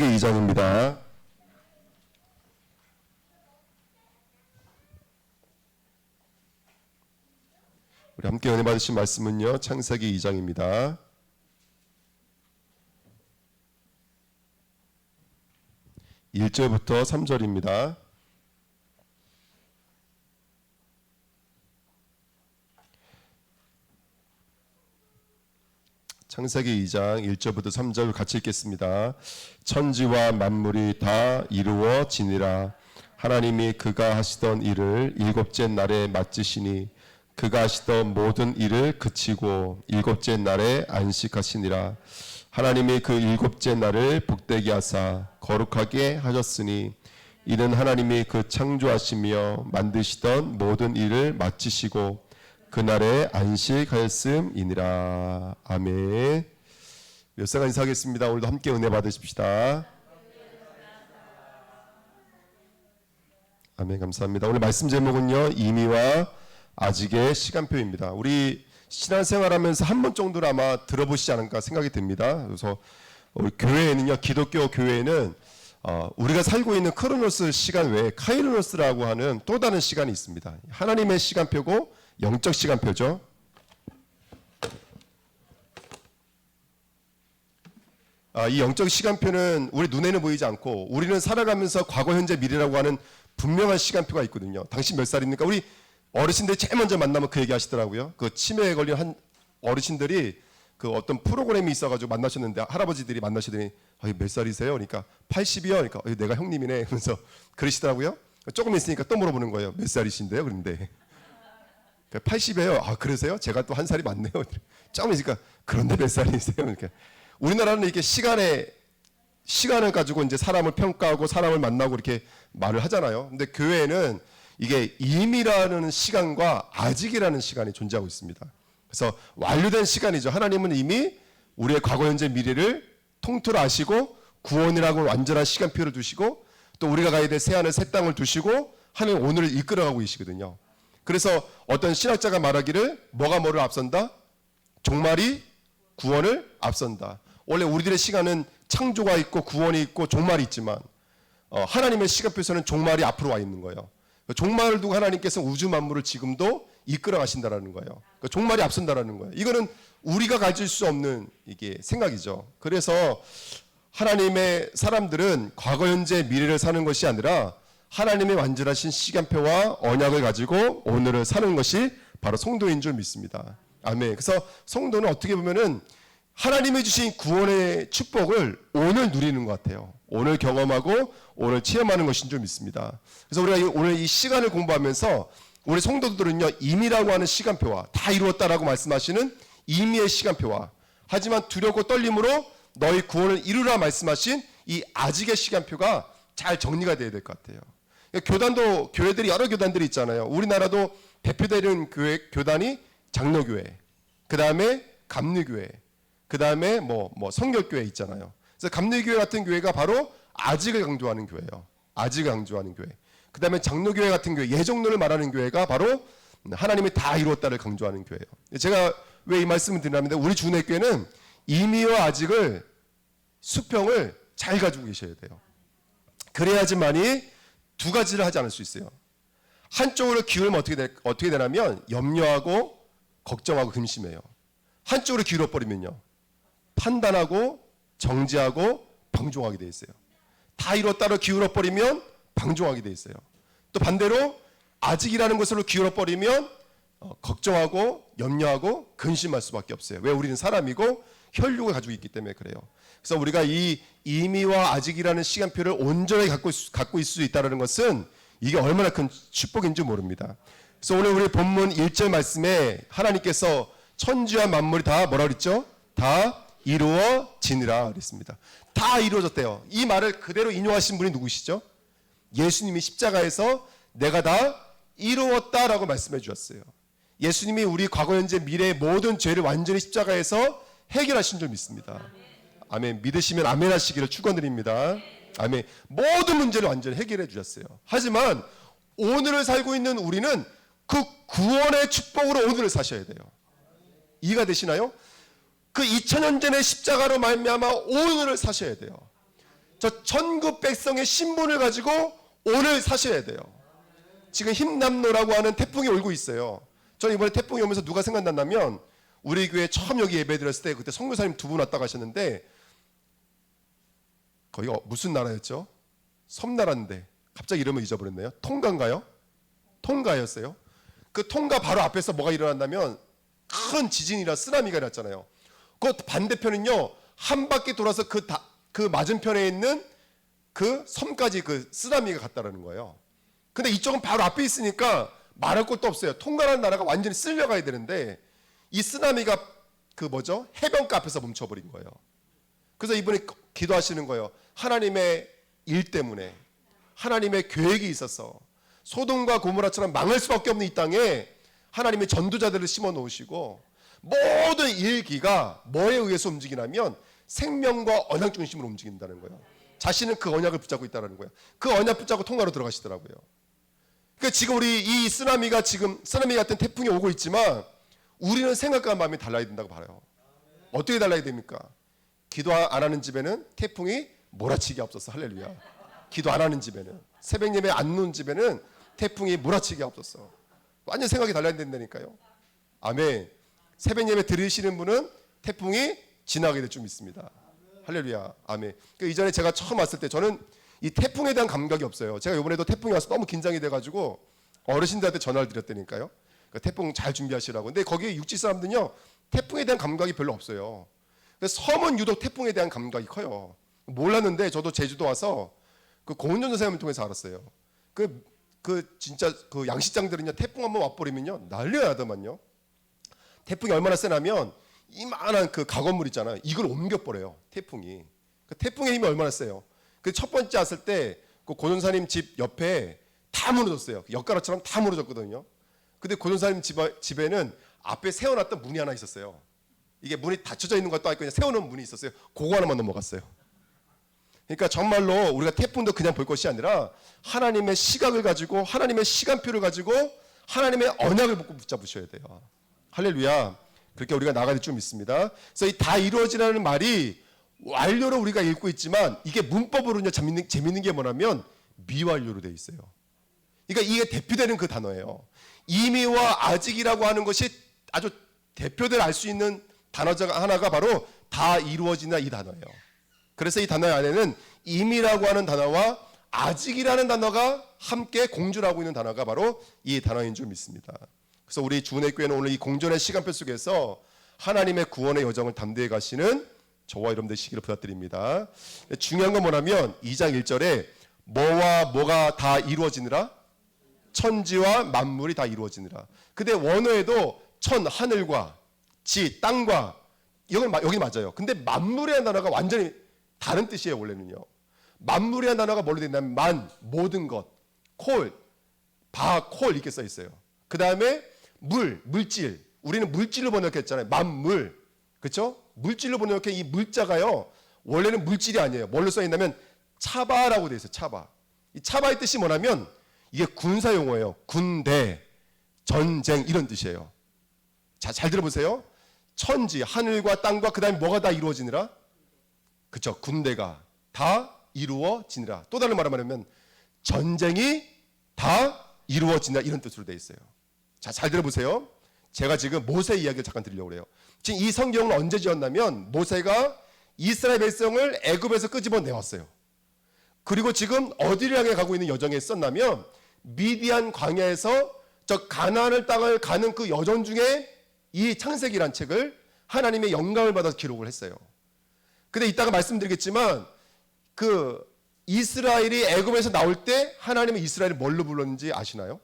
창세기 2장입니다. 우리 함께 은혜 받으신 말씀은요, 창세기 2장입니다. 1절부터 3절입니다. 창세기 2장 1절부터 3절 같이 읽겠습니다. 천지와 만물이 다 이루어지니라. 하나님이 그가 하시던 일을 일곱째 날에 마치시니 그가 하시던 모든 일을 그치고 일곱째 날에 안식하시니라. 하나님이 그 일곱째 날을 복되게 하사 거룩하게 하셨으니 이는 하나님이 그 창조하시며 만드시던 모든 일을 마치시고 그날에 안식하였음이니라. 아멘. 몇 시간 인사하겠습니다. 오늘도 함께 은혜 받으십시다. 아멘. 감사합니다. 오늘 말씀 제목은요, 이미와 아직의 시간표입니다. 우리 신앙생활하면서 한 번 정도는 아마 들어보시지 않을까 생각이 듭니다. 그래서 우리 교회에는요, 기독교 교회에는 우리가 살고 있는 크로노스 시간 외에 카이로노스라고 하는 또 다른 시간이 있습니다. 하나님의 시간표고 영적 시간표죠. 이 영적 시간표는 우리 눈에는 보이지 않고 우리는 살아가면서 과거, 현재, 미래라고 하는 분명한 시간표가 있거든요. 당신 몇 살입니까? 우리 어르신들이 제일 먼저 만나면 그 얘기 하시더라고요. 그 치매에 걸린 한 어르신들이 그 어떤 프로그램이 있어가지고 만나셨는데 할아버지들이 만나시더니 몇 살이세요? 그러니까 80이요. 그러니까 내가 형님이네. 그러면서 그러시더라고요. 조금 있으니까 또 물어보는 거예요. 몇 살이신데요? 그런데 80이에요. 아, 그러세요? 제가 또 한 살이 많네요. 조금 있으니까 그런데 몇 살이세요? 그러니까 우리나라는 이렇게 시간을 가지고 이제 사람을 평가하고 사람을 만나고 이렇게 말을 하잖아요. 근데 교회에는 이게 임이라는 시간과 아직이라는 시간이 존재하고 있습니다. 그래서 완료된 시간이죠. 하나님은 이미 우리의 과거, 현재, 미래를 통틀어 아시고 구원이라고 완전한 시간표를 두시고 또 우리가 가야 될 새하늘 새 땅을 두시고 하나님 오늘을 이끌어가고 계시거든요. 그래서 어떤 신학자가 말하기를 뭐가 뭐를 앞선다? 종말이 구원을 앞선다. 원래 우리들의 시간은 창조가 있고 구원이 있고 종말이 있지만 하나님의 시간표에서는 종말이 앞으로 와 있는 거예요. 종말을 두고 하나님께서 우주 만물을 지금도 이끌어 가신다라는 거예요. 종말이 앞선다라는 거예요. 이거는 우리가 가질 수 없는 이게 생각이죠. 그래서 하나님의 사람들은 과거, 현재, 미래를 사는 것이 아니라 하나님의 완전하신 시간표와 언약을 가지고 오늘을 사는 것이 바로 성도인 줄 믿습니다. 아멘. 그래서 성도는 어떻게 보면은 하나님이 주신 구원의 축복을 오늘 누리는 것 같아요. 오늘 경험하고 오늘 체험하는 것인 줄 믿습니다. 그래서 우리가 오늘 이 시간을 공부하면서 우리 성도들은요, 임이라고 하는 시간표와 다 이루었다라고 말씀하시는 임의의 시간표와 하지만 두렵고 떨림으로 너희 구원을 이루라 말씀하신 이 아직의 시간표가 잘 정리가 돼야 될 것 같아요. 교단도 교회들이 여러 교단들이 있잖아요. 우리나라도 대표되는 교단이 장로교회, 그 다음에 감리교회, 그 다음에 성결교회 있잖아요. 그래서 감리교회 같은 교회가 바로 아직을 강조하는 교회예요. 아직을 강조하는 교회. 그 다음에 장로교회 같은 교회, 예정론을 말하는 교회가 바로 하나님이 다 이루었다를 강조하는 교회예요. 제가 왜 이 말씀을 드리냐면 우리 주내교회는 임의와 아직을 수평을 잘 가지고 계셔야 돼요. 그래야지만이 두 가지를 하지 않을 수 있어요. 한쪽으로 기울면 어떻게 되냐면 염려하고 걱정하고 근심해요. 한쪽으로 기울어버리면요, 판단하고 정죄하고 방종하게 돼 있어요. 다 이뤘다로 기울어버리면 방종하게 돼 있어요. 또 반대로 아직이라는 것으로 기울어버리면 걱정하고 염려하고 근심할 수밖에 없어요. 왜? 우리는 사람이고 혈육을 가지고 있기 때문에 그래요. 그래서 우리가 이 임의와 아직이라는 시간표를 온전히 갖고 있을 수 있다는 것은 이게 얼마나 큰 축복인지 모릅니다. 그래서 오늘 우리 본문 1절 말씀에 하나님께서 천지와 만물이 다 뭐라 그랬죠? 다 이루어지니라 그랬습니다. 다 이루어졌대요. 이 말을 그대로 인용하신 분이 누구시죠? 예수님이 십자가에서 내가 다 이루었다라고 말씀해 주셨어요. 예수님이 우리 과거, 현재, 미래의 모든 죄를 완전히 십자가에서 해결하신 줄 믿습니다. 아멘. 믿으시면 아멘 하시기를 축원드립니다. 아멘. 모든 문제를 완전히 해결해 주셨어요. 하지만 오늘을 살고 있는 우리는 그 구원의 축복으로 오늘을 사셔야 돼요. 이해가 되시나요? 그 2000년 전의 십자가로 말미암아 오늘을 사셔야 돼요. 저 천국 백성의 신분을 가지고 오늘 사셔야 돼요. 지금 힘남로라고 하는 태풍이 올고 있어요. 저는 이번에 태풍이 오면서 누가 생각났냐면 우리 교회 처음 여기 예배 드렸을 때 그때 선교사님 2분 왔다 가셨는데 거기가 무슨 나라였죠? 섬나라인데 갑자기 이름을 잊어버렸네요. 통가인가요? 통가였어요. 그 통가 바로 앞에서 뭐가 일어났냐면 큰 지진이라 쓰나미가 일어났잖아요. 그 반대편은요 한 바퀴 돌아서 그 맞은편에 있는 그 섬까지 그 쓰나미가 갔다라는 거예요. 근데 이쪽은 바로 앞에 있으니까 말할 것도 없어요. 통가라는 나라가 완전히 쓸려가야 되는데 이 쓰나미가 그 뭐죠? 해변가 앞에서 멈춰버린 거예요. 그래서 이분이 기도하시는 거예요. 하나님의 일 때문에 하나님의 계획이 있어서 소돔과 고모라처럼 망할 수밖에 없는 이 땅에 하나님의 전도자들을 심어 놓으시고 모든 일기가 뭐에 의해서 움직이냐면 생명과 언약 중심으로 움직인다는 거예요. 자신은 그 언약을 붙잡고 있다는 거예요. 그 언약 붙잡고 통과로 들어가시더라고요. 그러니까 지금 우리 이 쓰나미가 지금 쓰나미 같은 태풍이 오고 있지만 우리는 생각과 마음이 달라야 된다고 봐요. 어떻게 달라야 됩니까? 기도 안 하는 집에는 태풍이 몰아치기 없었어. 할렐루야. 기도 안 하는 집에는 새벽 예배 안 놓은 집에는 태풍이 몰아치기 없었어. 완전 생각이 달라야 된다니까요. 아멘. 새벽 예배 들으시는 분은 태풍이 지나게 될 줄 믿습니다. 할렐루야. 아멘. 그 이전에 제가 처음 왔을 때 저는 이 태풍에 대한 감각이 없어요. 제가 이번에도 태풍이 와서 너무 긴장이 돼가지고 어르신들한테 전화를 드렸다니까요. 그러니까 태풍 잘 준비하시라고. 근데 거기 육지 사람들은요 태풍에 대한 감각이 별로 없어요. 섬은 유독 태풍에 대한 감각이 커요. 몰랐는데 저도 제주도 와서 그 고은전 선생님을 통해서 알았어요. 그 진짜 그 양식장들은요 태풍 한번 와버리면요 난리가 나더만요. 태풍이 얼마나 세냐면 이만한 그 가건물 있잖아요. 이걸 옮겨버려요. 태풍이. 그 태풍의 힘이 얼마나 세요. 그 첫 번째 왔을 때 그 고전사님 집 옆에 다 무너졌어요. 엿가락처럼 다 무너졌거든요. 근데 고전사님 집에는 앞에 세워놨던 문이 하나 있었어요. 이게 문이 닫혀져 있는 것도 아니고 그냥 세워놓은 문이 있었어요. 그거 하나만 넘어갔어요. 그러니까 정말로 우리가 태풍도 그냥 볼 것이 아니라 하나님의 시각을 가지고 하나님의 시간표를 가지고 하나님의 언약을 붙잡으셔야 돼요. 할렐루야. 그렇게 우리가 나가야 될 줄 믿습니다. 그래서 이 다 이루어지라는 말이 완료로 우리가 읽고 있지만 이게 문법으로는 재밌는 게 뭐냐면 미완료로 되어 있어요. 그러니까 이게 대표되는 그 단어예요. 이미와 아직이라고 하는 것이 아주 대표될 알 수 있는 단어 하나가 바로 다 이루어진다 이 단어예요. 그래서 이 단어 안에는 이미라고 하는 단어와 아직이라는 단어가 함께 공존을 하고 있는 단어가 바로 이 단어인 줄 믿습니다. 그래서 우리 주은혜교회는 오늘 이 공존의 시간표 속에서 하나님의 구원의 여정을 담대히 가시는 저와 여러분들 되시기를 부탁드립니다. 중요한 건 뭐냐면 2장 1절에 뭐와 뭐가 다 이루어지느라 천지와 만물이 다 이루어지느라. 근데 원어에도 천 하늘과 지 땅과 여기 맞아요. 근데 만물이라는 단어가 완전히 다른 뜻이에요. 원래는요. 만물이라는 단어가 뭘로 되냐면 만 모든 것, 콜, 콜 이렇게 써 있어요. 그 다음에 물질. 우리는 물질로 번역했잖아요. 만물, 그렇죠? 물질로 번역해 이 물자가요. 원래는 물질이 아니에요. 뭘로 써 있냐면 차바라고 돼 있어요. 차바. 이 차바의 뜻이 뭐냐면 이게 군사 용어예요. 군대, 전쟁 이런 뜻이에요. 자, 잘 들어보세요. 천지, 하늘과 땅과 그 다음에 뭐가 다 이루어지느라? 그렇죠. 군대가 다 이루어지느라. 또 다른 말로 말하면 전쟁이 다 이루어지느라 이런 뜻으로 되어 있어요. 자, 잘 들어보세요. 제가 지금 모세 이야기를 잠깐 드리려고 해요. 지금 이 성경은 언제 지었냐면 모세가 이스라엘 백성을 애굽에서 끄집어내왔어요. 그리고 지금 어디를 향해 가고 있는 여정에 있었냐면 미디안 광야에서 저 가나안을 땅을 가는 그 여정 중에 이 창세기란 책을 하나님의 영감을 받아서 기록을 했어요. 근데 이따가 말씀드리겠지만 그 이스라엘이 애굽에서 나올 때 하나님은 이스라엘을 뭘로 불렀는지 아시나요?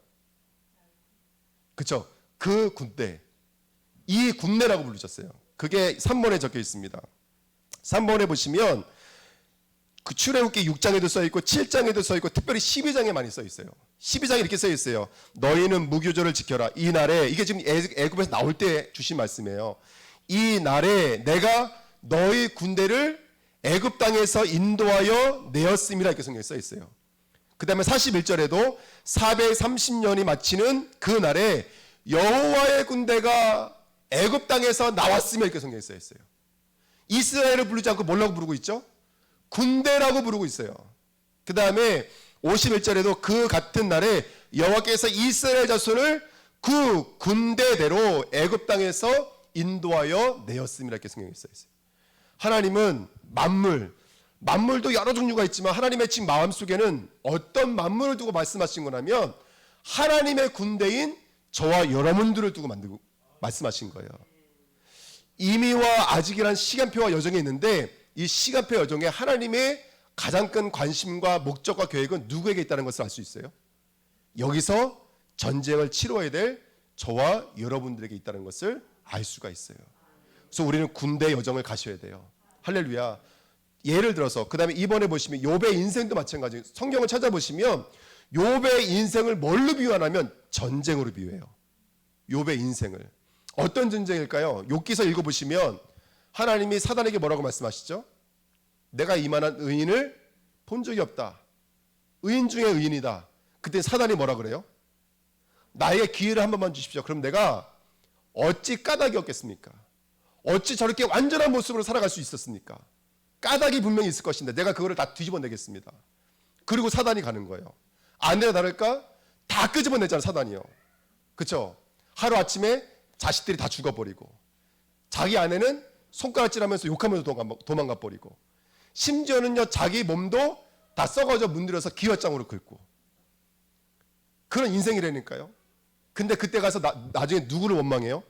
그렇죠. 그 군대, 이 군대라고 부르셨어요. 그게 3번에 적혀 있습니다. 3번에 보시면 그 출애굽기 6장에도 써 있고 7장에도 써 있고 특별히 12장에 많이 써 있어요. 12장에 이렇게 써 있어요. 너희는 무교절을 지켜라. 이 날에, 이게 지금 애굽에서 나올 때 주신 말씀이에요. 이 날에 내가 너희 군대를 애굽 땅에서 인도하여 내었음이라 이렇게 성경에 써 있어요. 그 다음에 41절에도 430년이 마치는 그 날에 여호와의 군대가 애굽 땅에서 나왔으며 이렇게 성경에 써 있어요. 이스라엘을 부르지 않고 뭐라고 부르고 있죠? 군대라고 부르고 있어요. 그 다음에 51절에도 그 같은 날에 여호와께서 이스라엘 자손을 그 군대대로 애굽 땅에서 인도하여 내었음이라 이렇게 성경에 써 있어요. 하나님은 만물도 여러 종류가 있지만 하나님의 지금 마음속에는 어떤 만물을 두고 말씀하신 거냐면 하나님의 군대인 저와 여러분들을 두고 말씀하신 거예요. 이미와 아직이란 시간표와 여정이 있는데 이 시간표 여정에 하나님의 가장 큰 관심과 목적과 계획은 누구에게 있다는 것을 알 수 있어요. 여기서 전쟁을 치러야 될 저와 여러분들에게 있다는 것을 알 수가 있어요. 그래서 우리는 군대 여정을 가셔야 돼요. 할렐루야. 예를 들어서 그 다음에 이번에 보시면 욥의 인생도 마찬가지예요. 성경을 찾아보시면 욥의 인생을 뭘로 비유하냐면 전쟁으로 비유해요. 욥의 인생을. 어떤 전쟁일까요? 욥기서 읽어보시면 하나님이 사단에게 뭐라고 말씀하시죠? 내가 이만한 의인을 본 적이 없다. 의인 중에 의인이다. 그때 사단이 뭐라 그래요? 나에게 기회를 한 번만 주십시오. 그럼 내가 어찌 까닭이 없겠습니까? 어찌 저렇게 완전한 모습으로 살아갈 수 있었습니까? 까닭이 분명히 있을 것인데 내가 그거를 다 뒤집어내겠습니다. 그리고 사단이 가는 거예요. 아내가 다를까? 다 끄집어내잖아 사단이요. 그렇죠? 하루아침에 자식들이 다 죽어버리고 자기 아내는 손가락질하면서 욕하면서 도망가 버리고 심지어는요 자기 몸도 다 썩어져 문드려서 기와장으로 긁고 그런 인생이라니까요. 근데 그때 가서 나중에 누구를 원망해요?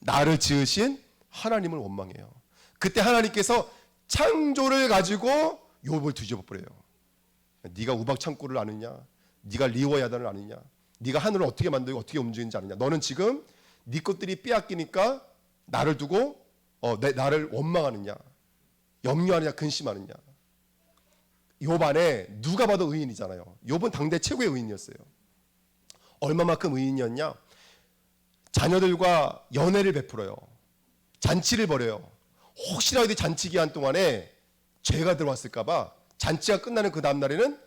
나를 지으신 하나님을 원망해요. 그때 하나님께서 창조를 가지고 욥을 뒤집어 버려요. 네가 우박 창고를 아느냐? 네가 리워야단을 아느냐? 네가 하늘을 어떻게 만들고 어떻게 움직이는지 아느냐? 너는 지금 네 것들이 빼앗기니까 나를 두고 나를 원망하느냐? 염려하느냐? 근심하느냐? 욥 안에 누가 봐도 의인이잖아요. 욥은 당대 최고의 의인이었어요. 얼마만큼 의인이었냐? 자녀들과 연애를 베풀어요. 잔치를 벌여요. 혹시라도 잔치 기한 동안에 죄가 들어왔을까 봐 잔치가 끝나는 그 다음 날에는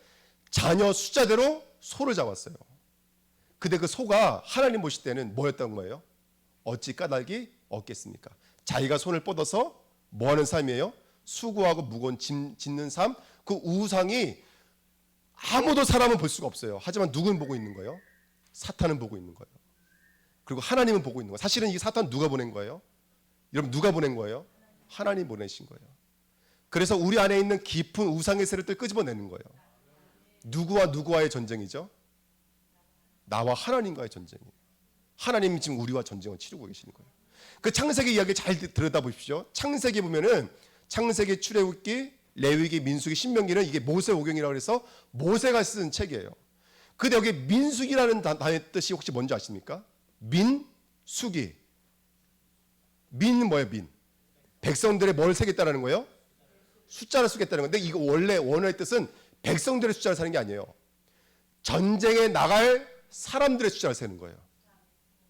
자녀 숫자대로 소를 잡았어요. 근데 그 소가 하나님 보실 때는 뭐였던 거예요? 어찌 까닭이 없겠습니까? 자기가 손을 뻗어서 뭐 하는 삶이에요? 수고하고 무거운 짐 짓는 삶. 그 우상이 아무도 사람은 볼 수가 없어요. 하지만 누구는 보고 있는 거예요? 사탄은 보고 있는 거예요. 그리고 하나님은 보고 있는 거예요. 사실은 이 사탄 누가 보낸 거예요? 여러분 누가 보낸 거예요? 하나님 보내신 거예요. 그래서 우리 안에 있는 깊은 우상의 세력들 끄집어내는 거예요. 누구와의 전쟁이죠? 나와 하나님과의 전쟁이에요. 하나님이 지금 우리와 전쟁을 치르고 계시는 거예요. 그 창세기 이야기 잘 들여다보십시오. 창세기 보면은 창세기, 출애굽기, 레위기, 민수기, 신명기는 이게 모세오경이라고 해서 모세가 쓴 책이에요. 근데 여기 민수기라는 단어의 뜻이 혹시 뭔지 아십니까? 민수기. 민은 뭐예요? 민. 백성들의 뭘 세겠다라는 거예요? 숫자를 쓰겠다는 건데 이거 원래 원어의 뜻은 백성들의 숫자를 세는 게 아니에요. 전쟁에 나갈 사람들의 숫자를 세는 거예요.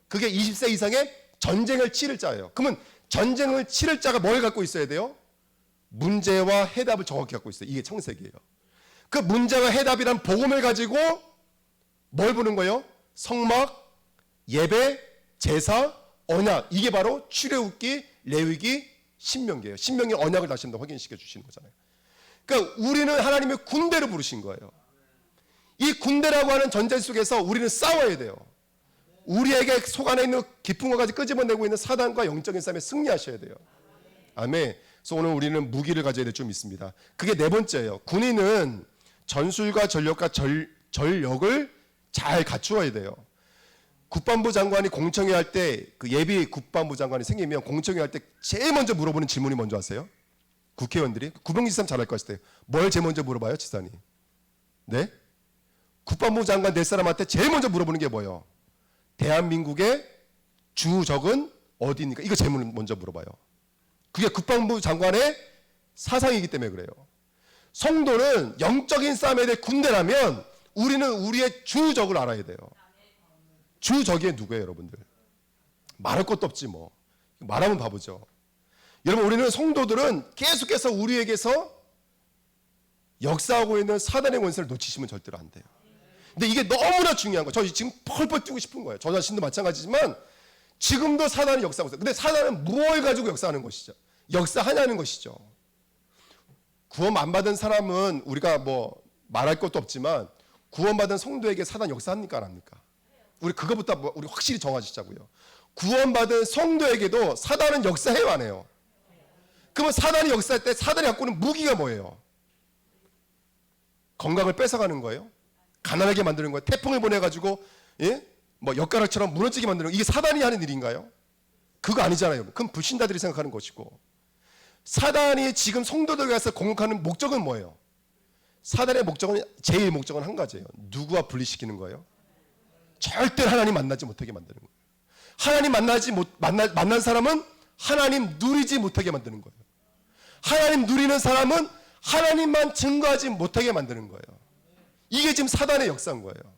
그게 20세 이상의 전쟁을 치를 자예요. 그러면 전쟁을 치를 자가 뭘 갖고 있어야 돼요? 문제와 해답을 정확히 갖고 있어요. 이게 창세기예요. 그 문제와 해답이란 복음을 가지고 뭘 보는 거예요? 성막, 예배, 제사, 언약. 이게 바로 출애굽기, 레위기, 신명기예요. 신명기 언약을 다시 한번 확인시켜 주시는 거잖아요. 그러니까 우리는 하나님의 군대로 부르신 거예요. 이 군대라고 하는 전쟁 속에서 우리는 싸워야 돼요. 우리에게 속 안에 있는 깊은 것까지 끄집어내고 있는 사단과 영적인 싸움에 승리하셔야 돼요. 아멘. 그래서 오늘 우리는 무기를 가져야 될 좀 있습니다. 그게 네 번째예요. 군인은 전술과 전력과 전력을 잘 갖추어야 돼요. 국방부 장관이 공청회 할 때 그 예비 국방부 장관이 생기면 공청회 할 때 제일 먼저 물어보는 질문이 뭔지 아세요? 국회의원들이 구병지사님 잘할 것 같아요. 뭘 제일 먼저 물어봐요, 지사님? 네? 국방부 장관 될 사람한테 제일 먼저 물어보는 게 뭐예요? 대한민국의 주적은 어디입니까? 이거 제일 먼저 물어봐요. 그게 국방부 장관의 사상이기 때문에 그래요. 성도는 영적인 싸움에 대해 군대라면 우리는 우리의 주적을 알아야 돼요. 주적이 누구예요, 여러분들? 말할 것도 없지 뭐. 말하면 바보죠. 여러분, 우리는 성도들은 계속해서 우리에게서 역사하고 있는 사단의 권세를 놓치시면 절대로 안 돼요. 근데 이게 너무나 중요한 거예요. 저 지금 펄펄 뛰고 싶은 거예요. 저 자신도 마찬가지지만 지금도 사단이 역사하고 있어요. 근데 사단은 무엇을 가지고 역사하는 것이죠? 역사하냐는 것이죠. 구원 안 받은 사람은 우리가 뭐 말할 것도 없지만 구원받은 성도에게 사단 역사합니까 안 합니까? 우리 그거부터 우리 확실히 정하시자고요. 구원받은 성도에게도 사단은 역사해요 안 해요? 그러면 사단이 역사할 때 사단이 갖고 있는 무기가 뭐예요? 건강을 뺏어가는 거예요? 가난하게 만드는 거예요? 태풍을 보내가지고 예? 뭐 엿가락처럼 무너지게 만드는 거, 이게 사단이 하는 일인가요? 그거 아니잖아요. 그건 불신자들이 생각하는 것이고, 사단이 지금 성도들에 가서 공격하는 목적은 뭐예요? 사단의 목적은, 제일 목적은 한 가지예요. 누구와 분리시키는 거예요? 절대 하나님 만나지 못하게 만드는 거예요. 하나님 만난 사람은 하나님 누리지 못하게 만드는 거예요. 하나님 누리는 사람은 하나님만 증거하지 못하게 만드는 거예요. 이게 지금 사단의 역사인 거예요.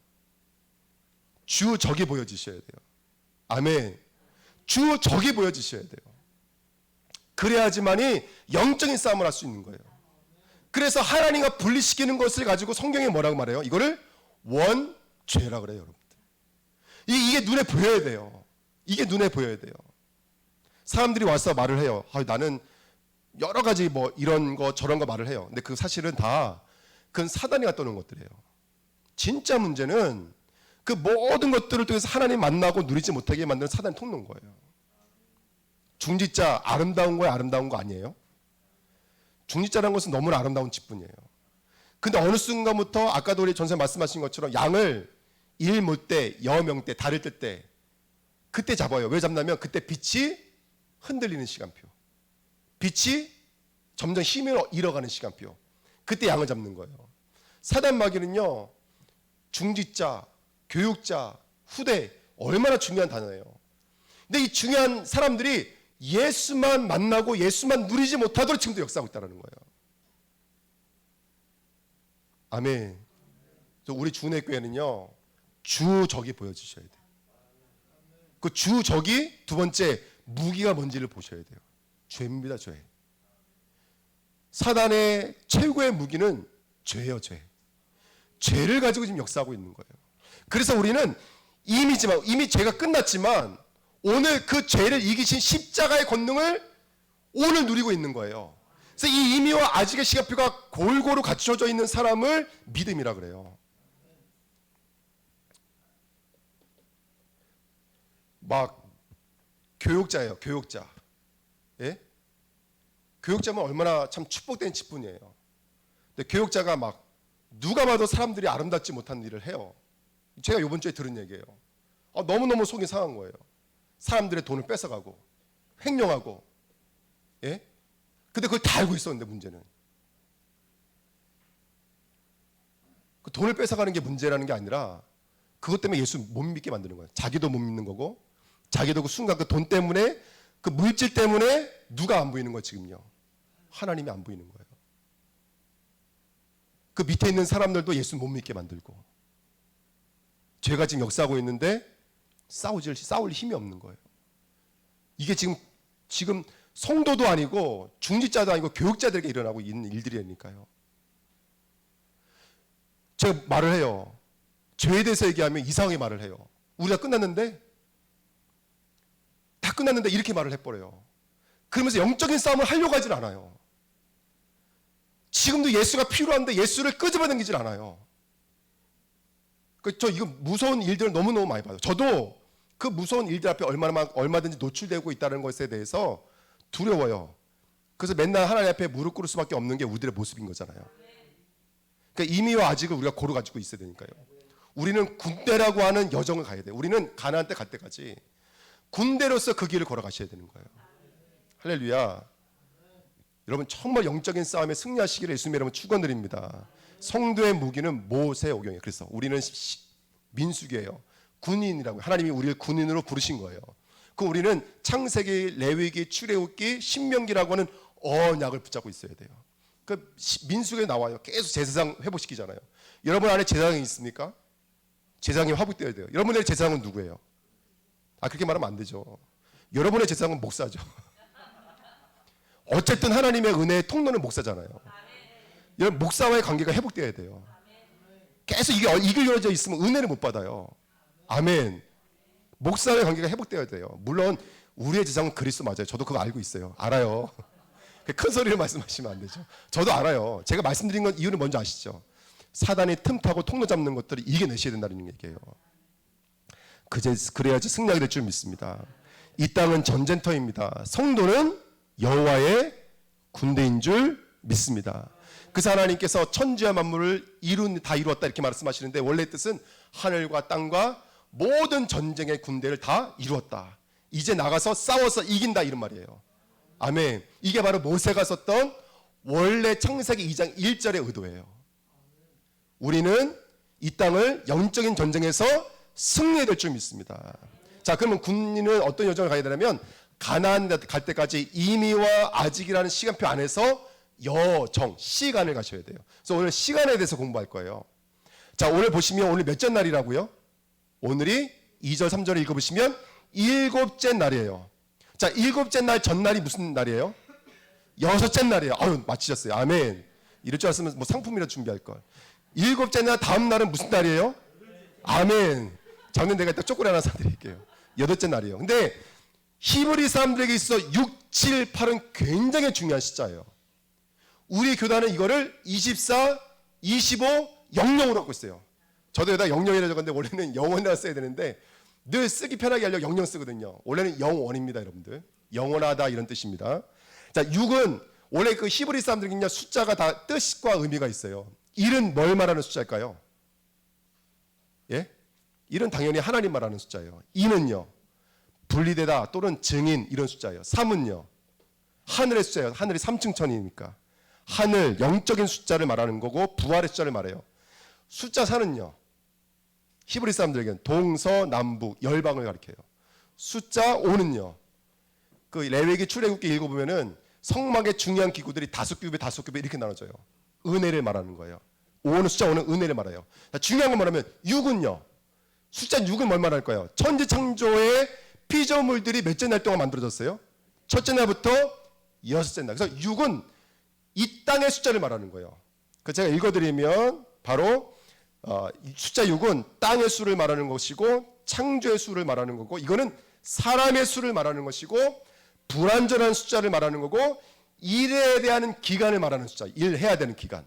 주 적이 보여지셔야 돼요. 아멘. 주 적이 보여지셔야 돼요. 그래야지만이 영적인 싸움을 할 수 있는 거예요. 그래서 하나님과 분리시키는 것을 가지고 성경에 뭐라고 말해요? 이거를 원죄라 그래요, 여러분들. 이게 눈에 보여야 돼요. 이게 눈에 보여야 돼요. 사람들이 와서 말을 해요. 나는 여러 가지 뭐 이런 거 저런 거 말을 해요. 근데 그 사실은 다 그건 사단이 갖다 놓은 것들이에요. 진짜 문제는 그 모든 것들을 통해서 하나님 만나고 누리지 못하게 만드는 사단이 통 놓은 거예요. 중직자 아름다운 거야, 아름다운 거 아니에요? 중직자라는 것은 너무나 아름다운 직분이에요. 근데 어느 순간부터 아까도 우리 전생 말씀하신 것처럼 양을 일몰 때, 여명 때, 달을 뜰 때 그때 잡아요. 왜 잡냐면 그때 빛이 흔들리는 시간표, 빛이 점점 힘을 잃어가는 시간표, 그때 양을 잡는 거예요. 사단 마귀는요, 중직자, 교육자, 후대, 얼마나 중요한 단어예요. 근데 이 중요한 사람들이 예수만 만나고 예수만 누리지 못하도록 지금도 역사하고 있다는 거예요. 아멘. 우리 주은혜 교회는요, 주적이 보여주셔야 돼요. 그 주적이 두 번째 무기가 뭔지를 보셔야 돼요. 죄입니다, 죄. 사단의 최고의 무기는 죄예요, 죄. 죄를 가지고 지금 역사하고 있는 거예요. 그래서 우리는 이미 죄가 끝났지만 오늘 그 죄를 이기신 십자가의 권능을 오늘 누리고 있는 거예요. 그래서 이 이미와 아직의 시간표가 골고루 갖춰져 있는 사람을 믿음이라 그래요. 막 교육자예요, 교육자. 예? 교육자면 얼마나 참 축복된 직분이에요. 근데 교육자가 막 누가 봐도 사람들이 아름답지 못한 일을 해요. 제가 이번 주에 들은 얘기예요. 너무너무 속이 상한 거예요. 사람들의 돈을 뺏어가고 횡령하고, 예? 근데 그걸 다 알고 있었는데 문제는 그 돈을 뺏어가는 게 문제라는 게 아니라 그것 때문에 예수 못 믿게 만드는 거예요. 자기도 못 믿는 거고, 자기도 그 순간 그 돈 때문에, 그 물질 때문에 누가 안 보이는 거예요 지금요? 하나님이 안 보이는 거예요. 그 밑에 있는 사람들도 예수 못 믿게 만들고, 죄가 지금 역사하고 있는데 싸울 힘이 없는 거예요. 이게 지금 성도도 아니고 중직자도 아니고 교육자들에게 일어나고 있는 일들이니까요. 제가 말을 해요. 죄에 대해서 얘기하면 이상하게 말을 해요. 우리가 끝났는데, 다 끝났는데 이렇게 말을 해버려요. 그러면서 영적인 싸움을 하려고 하질 않아요. 지금도 예수가 필요한데 예수를 끄집어당기질 않아요. 저 이거 무서운 일들을 너무너무 많이 봐요. 저도 그 무서운 일들 앞에 얼마든지 노출되고 있다는 것에 대해서 두려워요. 그래서 맨날 하나님 앞에 무릎 꿇을 수밖에 없는 게 우리들의 모습인 거잖아요. 그러니까 이미와 아직을 우리가 고루 가지고 있어야 되니까요. 우리는 군대라고 하는 여정을 가야 돼요. 우리는 가나안 때 갈 때까지 군대로서 그 길을 걸어가셔야 되는 거예요. 할렐루야. 여러분 정말 영적인 싸움에 승리하시기를 예수님 여러분 축원드립니다. 성도의 무기는 모세오경이에요. 그래서 우리는 민수기예요. 군인이라고, 하나님이 우리를 군인으로 부르신 거예요. 그 우리는 창세기, 레위기, 출애굽기, 신명기라고 하는 언약을 붙잡고 있어야 돼요. 그 민수기에 나와요. 계속 제사장 회복시키잖아요. 여러분 안에 제사장이 있습니까? 제사장이 화복되어야 돼요. 여러분의 제사장은 누구예요? 그렇게 말하면 안 되죠. 여러분의 제사장은 목사죠. 어쨌든 하나님의 은혜의 통로는 목사잖아요. 여러분 목사와의 관계가 회복되어야 돼요. 계속 이게 이끌려져 있으면 은혜를 못 받아요. 아멘. 목사와의 관계가 회복되어야 돼요. 물론 우리의 제사장은 그리스도 맞아요. 저도 그거 알고 있어요. 알아요. 큰 소리로 말씀하시면 안 되죠. 저도 알아요. 제가 말씀드린 건 이유는 뭔지 아시죠? 사단이 틈타고 통로 잡는 것들을 이겨내셔야 된다는 얘기예요. 그래야지 승리하게 될 줄 믿습니다. 이 땅은 전쟁터입니다. 성도는 여호와의 군대인 줄 믿습니다. 그래서 하나님께서 천지와 만물을 다 이루었다 이렇게 말씀하시는데 원래 뜻은 하늘과 땅과 모든 전쟁의 군대를 다 이루었다. 이제 나가서 싸워서 이긴다 이런 말이에요. 아멘. 이게 바로 모세가 썼던 원래 창세기 2장 1절의 의도예요. 우리는 이 땅을 영적인 전쟁에서 승리해야 될 줄 믿습니다. 자, 그러면 군인은 어떤 여정을 가야 되냐면 가나안 갈 때까지 이미와 아직이라는 시간표 안에서 여정, 시간을 가셔야 돼요. 그래서 오늘 시간에 대해서 공부할 거예요. 자, 오늘 보시면 오늘 몇째 날이라고요? 오늘이 2절 3절을 읽어보시면 일곱째 날이에요. 자, 일곱째 날 전날이 무슨 날이에요? 여섯째 날이에요. 아유, 맞히셨어요. 아멘. 이럴 줄 알았으면 뭐 상품이라도 준비할 걸. 일곱째 날 다음 날은 무슨 날이에요? 아멘. 작년 내가 딱 초콜릿 하나 사드릴게요. 여덟째 날이에요. 근데 히브리 사람들에게 있어 6, 7, 8은 굉장히 중요한 숫자예요. 우리 교단은 이거를 24, 25, 00으로 하고 있어요. 저도 여기다 00이라 적었는데 원래는 0원이라 써야 되는데 늘 쓰기 편하게 하려고 00 쓰거든요. 원래는 01입니다, 여러분들. 영원하다 이런 뜻입니다. 자, 6은 원래 그 히브리 사람들은요 숫자가 다 뜻과 의미가 있어요. 1은 뭘 말하는 숫자일까요? 예? 1은 당연히 하나님 말하는 숫자예요. 2는요 분리되다 또는 증인 이런 숫자예요. 3은요 하늘의 숫자예요. 하늘이 3층 천이니까 하늘 영적인 숫자를 말하는 거고 부활의 숫자를 말해요. 숫자 4는요 히브리 사람들에게는 동서남북 열방을 가리켜요. 숫자 5는요 그 레위기 출애굽기 읽어보면은 성막의 중요한 기구들이 5겹에 이렇게 나눠져요. 은혜를 말하는 거예요. 5는 숫자 5는 은혜를 말해요. 중요한 건 뭐냐면 6은요 숫자 6은 뭘 말할까요? 천지 창조의 피조물들이 몇째 날 동안 만들어졌어요? 첫째 날부터 여섯째 날. 그래서 6은 이 땅의 숫자를 말하는 거예요. 그래서 제가 읽어드리면 바로 숫자 6은 땅의 수를 말하는 것이고 창조의 수를 말하는 거고 이거는 사람의 수를 말하는 것이고 불완전한 숫자를 말하는 거고 일에 대한 기간을 말하는 숫자, 일해야 되는 기간.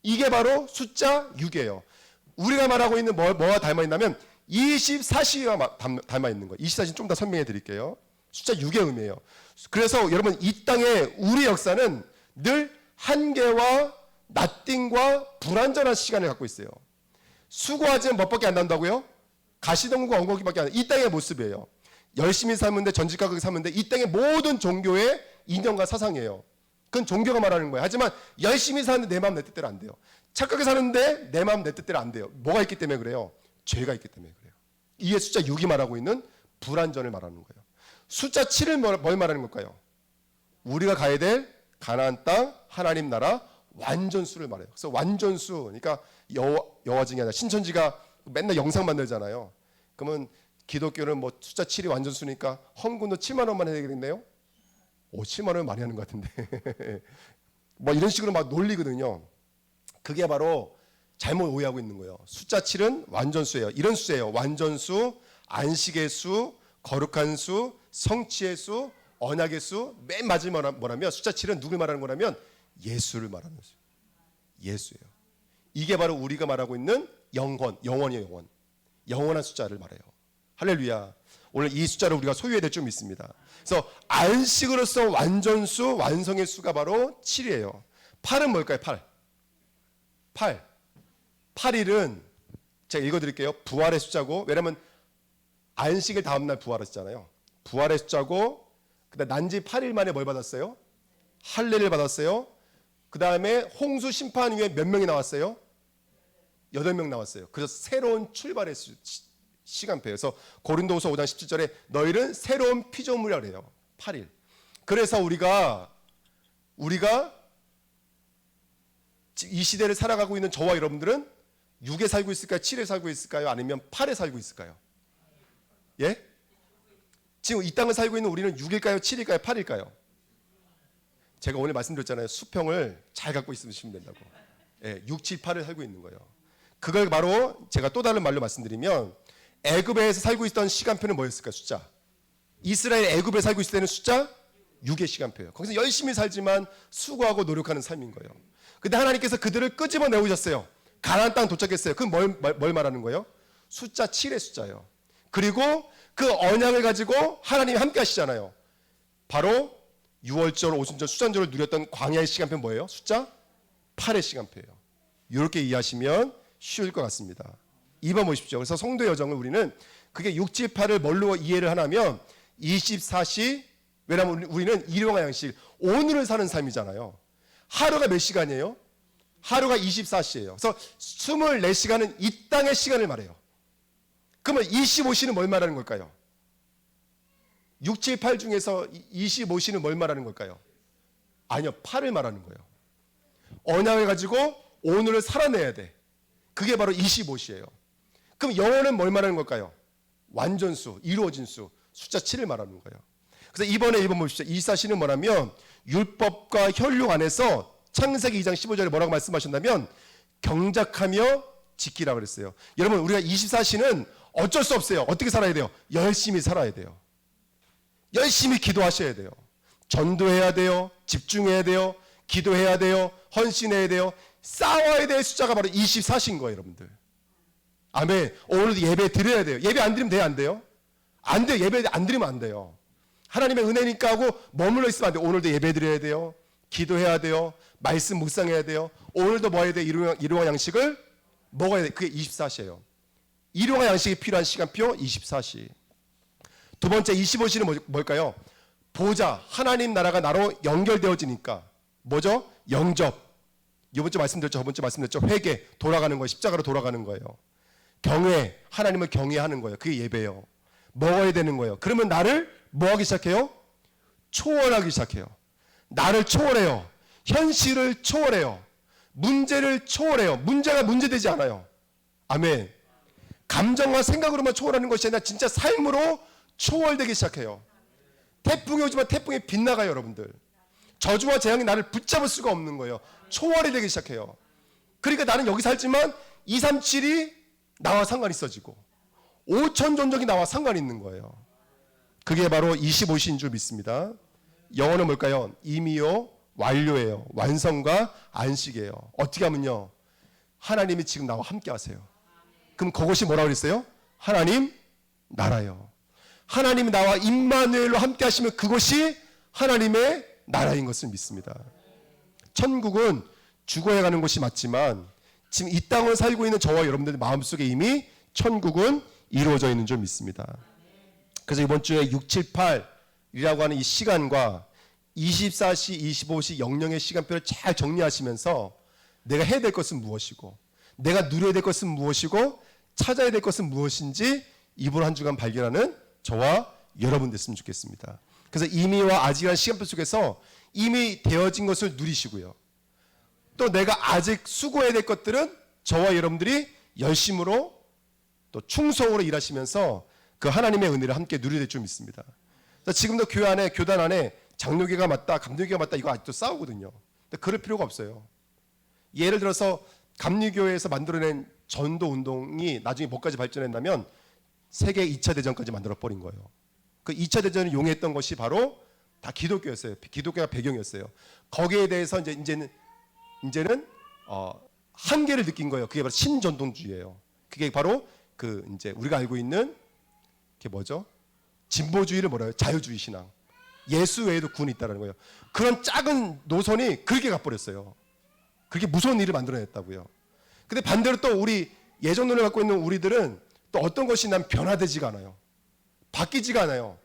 이게 바로 숫자 6이에요. 우리가 말하고 있는 뭐와 닮아 있냐면 24시가 닮아 있는 거예요. 24시 좀 더 설명해 드릴게요. 숫자 6의 의미예요. 그래서 여러분 이 땅의 우리 역사는 늘 한계와 나띵과 불완전한 시간을 갖고 있어요. 수고하지만 뭣밖에 안 난다고요? 가시덤과 엉거기밖에 안 나요. 이 땅의 모습이에요. 열심히 살면데 전직가격에 살면데 이 땅의 모든 종교의 이념과 사상이에요. 그건 종교가 말하는 거예요. 하지만 열심히 사는데 내 마음 내 뜻대로 안 돼요. 착하게 사는데 내 마음 내 뜻대로 안 돼요. 뭐가 있기 때문에 그래요? 죄가 있기 때문에 그래요. 이게 숫자 6이 말하고 있는 불완전을 말하는 거예요. 숫자 7은 뭘 말하는 걸까요? 우리가 가야 될 가나안 땅 하나님 나라 완전수를 말해요. 그래서 완전수 그러니까 여호와 중에 하나 신천지가 맨날 영상 만들잖아요. 그러면 기독교는 뭐 숫자 7이 완전수니까 헌금도 7만 원만 해야 되겠네요. 7만 원 많이 하는 것 같은데 뭐 이런 식으로 막 놀리거든요. 그게 바로 잘못 오해하고 있는 거예요. 숫자 7은 완전수예요. 이런 수예요. 완전수, 안식의 수, 거룩한 수, 성취의 수, 언약의 수. 맨 마지막에 뭐라면 숫자 7은 누굴 말하는 거냐면 예수를 말하는 수. 예수예요. 이게 바로 우리가 말하고 있는 영원이에요. 영원. 영원한 숫자를 말해요. 할렐루야. 오늘 이 숫자를 우리가 소유해야 될 줄 믿습니다. 그래서 안식으로서 완전수, 완성의 수가 바로 7이에요. 8은 뭘까요? 8. 8일은 제가 읽어드릴게요. 부활의 숫자고 왜냐하면 안식일 다음날 부활하셨잖아요. 부활의 숫자고 그다음 난지 8일 만에 뭘 받았어요? 할례를 받았어요. 그 다음에 홍수 심판 후에 몇 명이 나왔어요? 8명 나왔어요. 그래서 새로운 출발의 시간표예요. 그래서 고린도후서 5장 17절에 너희는 새로운 피조물이라고 해요. 8일. 그래서 우리가 이 시대를 살아가고 있는 저와 여러분들은 6에 살고 있을까요? 7에 살고 있을까요? 아니면 8에 살고 있을까요? 예? 지금 이 땅을 살고 있는 우리는 6일까요? 7일까요? 8일까요? 제가 오늘 말씀드렸잖아요. 수평을 잘 갖고 있으시면 된다고. 예, 6, 7, 8을 살고 있는 거예요. 그걸 바로 제가 또 다른 말로 말씀드리면 애굽에서 살고 있던 시간표는 뭐였을까요? 숫자. 이스라엘 애굽에 살고 있을 때는 숫자 육의 시간표예요. 거기서 열심히 살지만 수고하고 노력하는 삶인 거예요. 근데 하나님께서 그들을 끄집어내 오셨어요. 가나안 땅 도착했어요. 그건 뭘 말하는 거예요? 숫자 7의 숫자예요. 그리고 그 언약을 가지고 하나님이 함께 하시잖아요. 바로 6월절, 오순절, 수잔절을 누렸던 광야의 시간표 뭐예요? 숫자 8의 시간표예요. 이렇게 이해하시면 쉬울 것 같습니다. 2번 보십시오. 그래서 성도의 여정을 우리는 그게 6, 7, 8을 뭘로 이해를 하냐면 24시, 왜냐하면 우리는 일용할 양식, 오늘을 사는 삶이잖아요. 하루가 몇 시간이에요? 하루가 24시예요. 그래서 24시간은 이 땅의 시간을 말해요. 그러면 25시는 뭘 말하는 걸까요? 6, 7, 8 중에서 25시는 뭘 말하는 걸까요? 아니요, 8을 말하는 거예요. 언약을 가지고 오늘을 살아내야 돼. 그게 바로 25시예요. 그럼 영어는 뭘 말하는 걸까요? 완전수, 이루어진 수, 숫자 7을 말하는 거예요. 그래서 이번에 1번 보십시오. 24시는 뭐냐면 율법과 혈육 안에서 창세기 2장 15절에 뭐라고 말씀하셨냐면 경작하며 지키라 그랬어요. 여러분, 우리가 24시는 어쩔 수 없어요. 어떻게 살아야 돼요? 열심히 살아야 돼요. 열심히 기도하셔야 돼요. 전도해야 돼요. 집중해야 돼요. 기도해야 돼요. 헌신해야 돼요. 싸워야 될 숫자가 바로 24시인 거예요, 여러분들. 아멘. 오늘도 예배 드려야 돼요. 예배 안 드리면 돼요, 안 돼요? 안 돼요. 예배 안 드리면 안 돼요. 하나님의 은혜니까 하고 머물러 있으면 안 돼요. 오늘도 예배 드려야 돼요. 기도해야 돼요. 말씀 묵상해야 돼요. 오늘도 뭐 해야 돼요? 일용할 양식을 먹어야 돼요. 그게 24시예요. 일용할 양식이 필요한 시간표 24시. 두 번째 25시는 뭘까요? 보자. 하나님 나라가 나로 연결되어지니까. 뭐죠? 영접. 이번 주 말씀드렸죠. 저번 주 말씀드렸죠. 회개. 돌아가는 거예요. 십자가로 돌아가는 거예요. 경외. 하나님을 경외하는 거예요. 그게 예배예요. 먹어야 되는 거예요. 그러면 나를 뭐 하기 시작해요? 초월하기 시작해요. 나를 초월해요. 현실을 초월해요. 문제를 초월해요. 문제가 문제되지 않아요. 아멘. 감정과 생각으로만 초월하는 것이 아니라 진짜 삶으로 초월되기 시작해요. 태풍이 오지만 태풍이 빗나가요, 여러분들. 저주와 재앙이 나를 붙잡을 수가 없는 거예요. 초월이 되기 시작해요. 그러니까 나는 여기 살지만 237이 나와 상관 있어지고 5천 존적이 나와 상관 있는 거예요. 그게 바로 25시인 줄 믿습니다. 영어는 뭘까요? 임의요, 완료예요. 완성과 안식이에요. 어떻게 하면요? 하나님이 지금 나와 함께 하세요. 그럼 그것이 뭐라고 그랬어요? 하나님 나라요. 하나님이 나와 임마누엘로 함께 하시면 그것이 하나님의 나라인 것을 믿습니다. 천국은 죽어야 가는 곳이 맞지만 지금 이 땅을 살고 있는 저와 여러분들 마음속에 이미 천국은 이루어져 있는 줄 믿습니다. 그래서 이번 주에 6, 7, 8이라고 하는 이 시간과 24시, 25시 영령의 시간표를 잘 정리하시면서 내가 해야 될 것은 무엇이고 내가 누려야 될 것은 무엇이고 찾아야 될 것은 무엇인지 이번 한 주간 발견하는 저와 여러분 됐으면 좋겠습니다. 그래서 이미와 아직이라는 시간표 속에서 이미 되어진 것을 누리시고요. 또 내가 아직 수고해야 될 것들은 저와 여러분들이 열심으로 또 충성으로 일하시면서 그 하나님의 은혜를 함께 누리게 될 줄 믿습니다. 지금도 교회 안에, 교단 안에 장로교가 맞다, 감리교가 맞다 이거 아직도 싸우거든요. 근데 그럴 필요가 없어요. 예를 들어서 감리교회에서 만들어낸 전도 운동이 나중에 뭐까지 발전했냐면 세계 2차 대전까지 만들어버린 거예요. 그 2차 대전을 용했던 것이 바로 다 기독교였어요. 기독교가 배경이었어요. 거기에 대해서 이제는 한계를 느낀 거예요. 그게 바로 신전통주의예요. 그게 바로 그 이제 우리가 알고 있는 그게 뭐죠? 진보주의를 뭐라 해요? 자유주의 신앙. 예수 외에도 구원이 있다는 거예요. 그런 작은 노선이 그렇게 가버렸어요. 그렇게 무서운 일을 만들어냈다고요. 근데 반대로 또 우리 예전 논을 갖고 있는 우리들은 또 어떤 것이 난 변화되지가 않아요. 바뀌지가 않아요.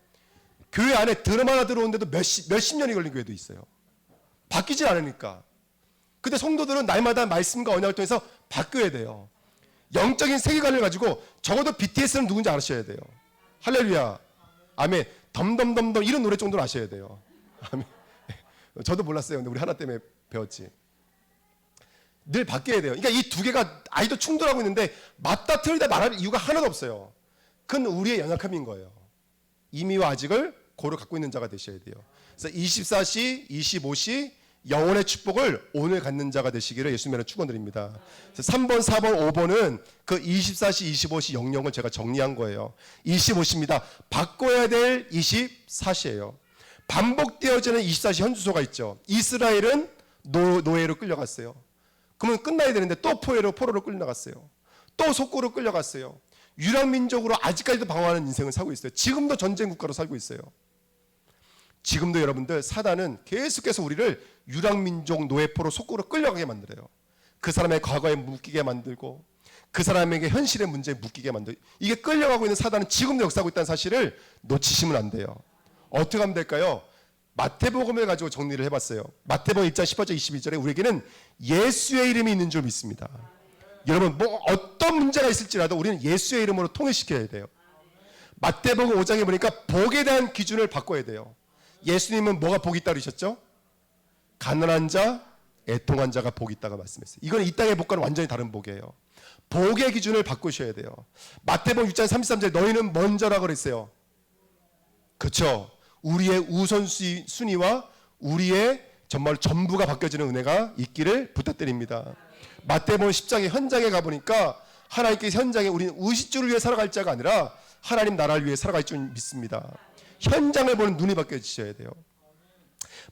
교회 안에 드럼 하나 들어오는데도 몇십 년이 걸린 교회도 있어요. 바뀌지 않으니까. 근데 성도들은 날마다 말씀과 언약을 통해서 바뀌어야 돼요. 영적인 세계관을 가지고 적어도 BTS는 누군지 아셔야 돼요. 할렐루야. 아멘. 덤덤덤덤 이런 노래 정도는 아셔야 돼요. 아멘. 저도 몰랐어요. 근데 우리 하나 때문에 배웠지. 늘 바뀌어야 돼요. 그러니까 이 두 개가 아직도 충돌하고 있는데 맞다 틀리다 말할 이유가 하나도 없어요. 그건 우리의 연약함인 거예요. 이미와 아직을 고루 갖고 있는 자가 되셔야 돼요. 그래서 24시, 25시 영혼의 축복을 오늘 갖는 자가 되시기를 예수님의 축원드립니다. 3번, 4번, 5번은 그 24시, 25시 영령을 제가 정리한 거예요. 25시입니다. 바꿔야 될 24시예요. 반복되어지는 24시 현주소가 있죠. 이스라엘은 노예로 끌려갔어요. 그러면 끝나야 되는데 또 포로로 끌려갔어요. 또 속고로 끌려갔어요. 유랑민족으로 아직까지도 방황하는 인생을 살고 있어요. 지금도 전쟁 국가로 살고 있어요. 지금도 여러분들 사단은 계속해서 우리를 유랑민족 노예포로 속고로 끌려가게 만들어요. 그 사람의 과거에 묶이게 만들고 그 사람에게 현실의 문제에 묶이게 만들고, 이게 끌려가고 있는 사단은 지금도 역사하고 있다는 사실을 놓치시면 안 돼요. 어떻게 하면 될까요? 마태복음을 가지고 정리를 해봤어요. 마태복음 1장 18절 22절에 우리에게는 예수의 이름이 있는 줄 믿습니다. 여러분, 뭐 어떤 문제가 있을지라도 우리는 예수의 이름으로 통일시켜야 돼요. 마태복음 5장에 보니까 복에 대한 기준을 바꿔야 돼요. 예수님은 뭐가 복이 있다 그러셨죠? 가난한 자, 애통한 자가 복이 있다고 말씀했어요. 이건 이 땅의 복과는 완전히 다른 복이에요. 복의 기준을 바꾸셔야 돼요. 마태복음 6장 33절에 너희는 먼저라고 그랬어요. 그렇죠? 우리의 우선순위와 우리의 정말 전부가 바뀌어지는 은혜가 있기를 부탁드립니다. 마태복음 10장의 현장에 가보니까 하나님께서 현장에 우리는 의식주를 위해 살아갈 자가 아니라 하나님 나라를 위해 살아갈 줄 믿습니다. 현장을 보는 눈이 바뀌어지셔야 돼요.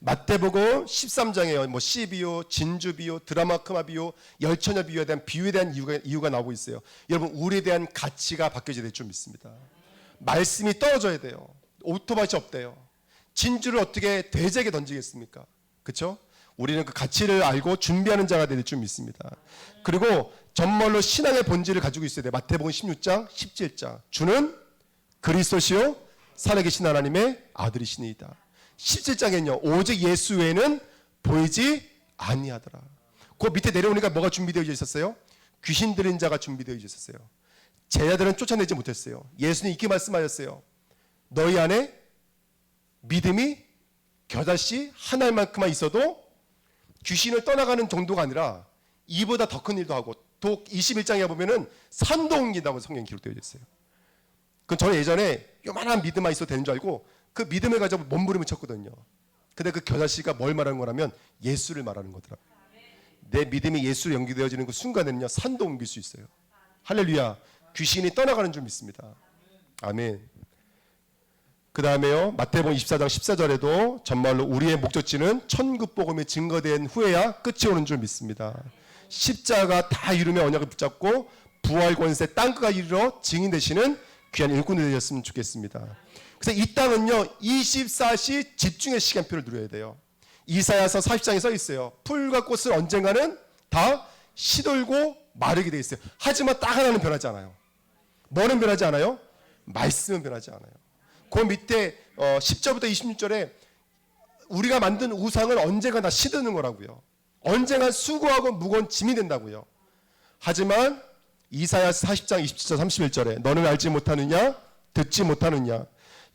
마태복음 13장에 뭐 시비요, 진주비요, 드라마크마 비요, 열처녀 비유에 대한 이유가 나오고 있어요. 여러분, 우리에 대한 가치가 바뀌어져야 될 줄 믿습니다. 말씀이 떨어져야 돼요. 오토바이 없대요. 진주를 어떻게 돼지에게 던지겠습니까? 그렇죠? 우리는 그 가치를 알고 준비하는 자가 될 줄 믿습니다. 그리고 정말로 신앙의 본질을 가지고 있어야 돼요. 마태복음 16장, 17장. 주는 그리스도시요 살아계신 하나님의 아들이시니이다. 17장에는요. 오직 예수 외에는 보이지 아니하더라. 그 밑에 내려오니까 뭐가 준비되어 있었어요? 귀신 들린 자가 준비되어 있었어요. 제자들은 쫓아내지 못했어요. 예수님 이렇게 말씀하셨어요. 너희 안에 믿음이 겨자씨 한 알만큼만 있어도 귀신을 떠나가는 정도가 아니라 이보다 더 큰 일도 하고, 또 21장에 보면은 산도 옮긴다고 성경에 기록되어 있어요. 그럼 저는 예전에 요만한 믿음만 있어도 되는 줄 알고 그 믿음을 가지고 몸부림을 쳤거든요. 근데 그 겨자씨가 뭘 말하는 거라면 예수를 말하는 거더라고요. 내 믿음이 예수로 연결되어지는 그 순간에는요, 산도 옮길 수 있어요. 할렐루야. 귀신이 떠나가는 줄 믿습니다. 아멘. 그 다음에요, 마태복음 24장 14절에도 정말로 우리의 목적지는 천국 복음이 증거된 후에야 끝이 오는 줄 믿습니다. 십자가 다 이루며 언약을 붙잡고 부활 권세 땅끝까지 이르러 증인 되시는 귀한 일꾼이 되셨으면 좋겠습니다. 그래서 이 땅은요, 24시 집중의 시간표를 누려야 돼요. 이사야서 40장에 써 있어요. 풀과 꽃은 언젠가는 다 시들고 마르게 돼 있어요. 하지만 딱 하나는 변하지 않아요. 뭐는 변하지 않아요? 말씀은 변하지 않아요. 그 밑에 10절부터 26절에 우리가 만든 우상은 언젠가 다 시드는 거라고요. 언젠가 수고하고 무거운 짐이 된다고요. 하지만 이사야서 40장 27절 31절에 너는 알지 못하느냐 듣지 못하느냐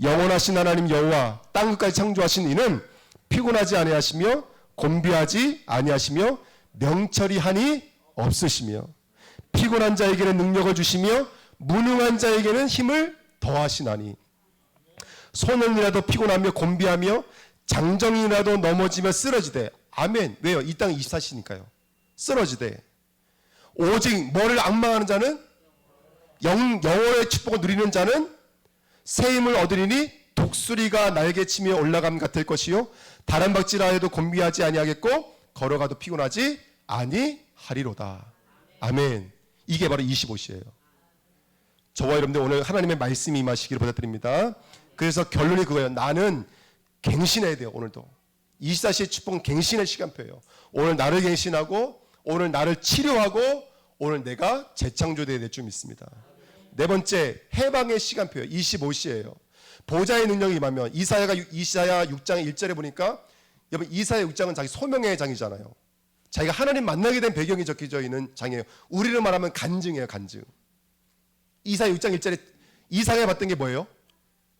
영원하신 하나님 여호와 땅끝까지 창조하신 이는 피곤하지 아니하시며 곤비하지 아니하시며 명철이 한이 없으시며 피곤한 자에게는 능력을 주시며 무능한 자에게는 힘을 더하시나니 소년이라도 피곤하며 곤비하며 장정이라도 넘어지며 쓰러지되. 아멘. 왜요? 이 땅은 24시니까요. 쓰러지되. 오직 뭐를 앙망하는 자는 영원의 축복을 누리는 자는 새 힘을 얻으리니 독수리가 날개치며 올라감 같을 것이요 다른 박지라 해도 곤비하지 아니하겠고 걸어가도 피곤하지 아니하리로다. 아멘. 이게 바로 25시예요. 저와 여러분들 오늘 하나님의 말씀이 임하시기를 부탁드립니다. 그래서 결론이 그거예요. 나는 갱신해야 돼요. 오늘도 24시의 축복은 갱신의 시간표예요. 오늘 나를 갱신하고 오늘 나를 치료하고 오늘 내가 재창조되어야 될 줄 믿습니다. 네 번째, 해방의 시간표예요. 25시예요. 보좌의 능력이 임하면 이사야 6장 1절에 보니까 여러분 이사야 6장은 자기 소명의 장이잖아요. 자기가 하나님 만나게 된 배경이 적혀져 있는 장이에요. 우리를 말하면 간증이에요. 간증. 이사야 6장 1절에 이사야가 봤던 게 뭐예요?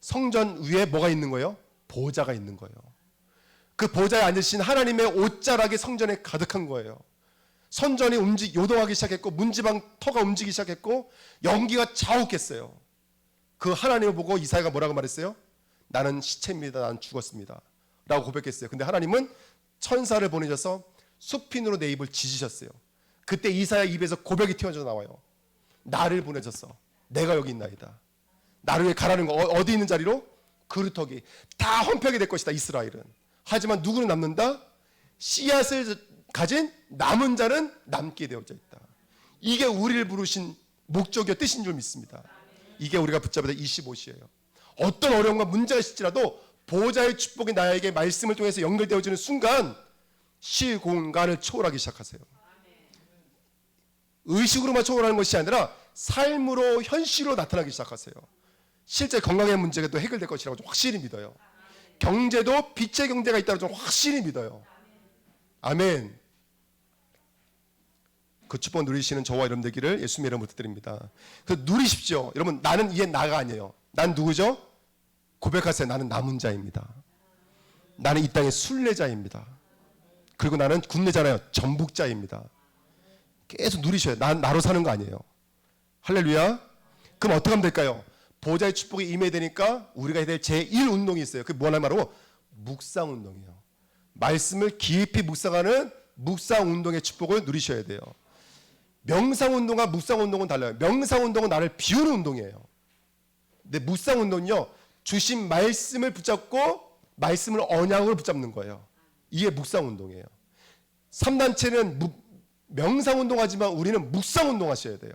성전 위에 뭐가 있는 거예요? 보좌가 있는 거예요. 그 보좌에 앉으신 하나님의 옷자락이 성전에 가득한 거예요. 선전이 요동하기 시작했고 문지방 터가 움직이기 시작했고 연기가 자욱했어요. 그 하나님을 보고 이사야가 뭐라고 말했어요? 나는 시체입니다. 나는 죽었습니다. 라고 고백했어요. 근데 하나님은 천사를 보내셔서 숲핀으로 내 입을 짖으셨어요. 그때 이사야 입에서 고백이 튀어져 나와요. 나를 보내셔서 내가 여기 있나이다. 나를 위해 가라는 거. 어디 있는 자리로? 그루터기 다 헌평이 될 것이다 이스라엘은. 하지만 누구는 남는다? 씨앗을 가진 남은 자는 남게 되어져 있다. 이게 우리를 부르신 목적이요 뜻인 줄 믿습니다. 이게 우리가 붙잡아야 될 25시예요. 어떤 어려움과 문제가 있을지라도 보호자의 축복이 나에게 말씀을 통해서 연결되어지는 순간 시공간을 초월하기 시작하세요. 의식으로만 초월하는 것이 아니라 삶으로 현실로 나타나기 시작하세요. 실제 건강의 문제가 또 해결될 것이라고 좀 확실히 믿어요. 경제도 빛의 경제가 있다고 좀 확실히 믿어요. 아멘. 그 축복 누리시는 저와 여러분 되기를 예수님의 이름으로 부탁드립니다. 그래서 누리십시오. 여러분, 나는 이게 나가 아니에요. 난 누구죠? 고백하세요. 나는 남은 자입니다. 나는 이 땅의 순례자입니다. 그리고 나는 군내잖아요. 전북자입니다. 계속 누리셔요. 난 나로 사는 거 아니에요. 할렐루야. 그럼 어떻게 하면 될까요? 보호자의 축복이 임해야 되니까 우리가 해야 될 제1운동이 있어요. 그게 뭐냐면 바로 묵상운동이에요. 말씀을 깊이 묵상하는 묵상운동의 축복을 누리셔야 돼요. 명상운동과 묵상운동은 달라요. 명상운동은 나를 비우는 운동이에요. 근데 묵상운동은요, 주신 말씀을 붙잡고 말씀을 언약으로 붙잡는 거예요. 이게 묵상운동이에요. 3단체는 명상운동하지만 우리는 묵상운동 하셔야 돼요.